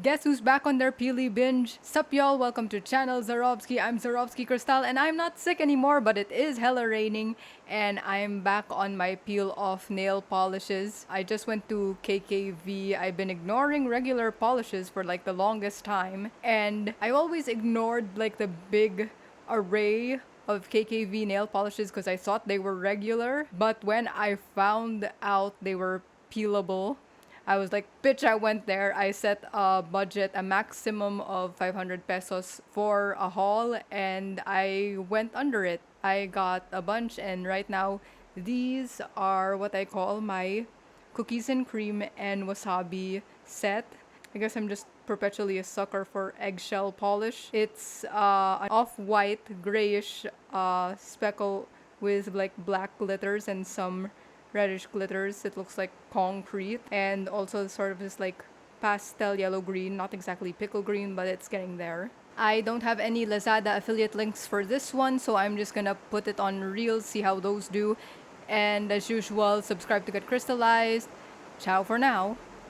Guess who's back on their Peely binge? Sup y'all, welcome to channel Zarovsky. I'm Zarovsky Crystal and I'm not sick anymore, but it is hella raining and I'm back on my peel off nail polishes. I just went to KKV. I've been ignoring regular polishes for like the longest time and I always ignored like the big array of KKV nail polishes because I thought they were regular, but when I found out they were peelable, I was like, bitch, I went there. I set a budget, a maximum of 500 pesos for a haul, and I went under it. I got a bunch, and right now, these are what I call my cookies and cream and wasabi set. I guess I'm just perpetually a sucker for eggshell polish. It's an off-white, grayish speckle with like black glitters and some reddish glitters. It looks like concrete, and also sort of this like pastel yellow green, not exactly pickle green, but it's getting there. I don't have any Lazada affiliate links for this one, so I'm just gonna put it on Reels, see how those do. And as usual, subscribe to get crystallized. Ciao for now.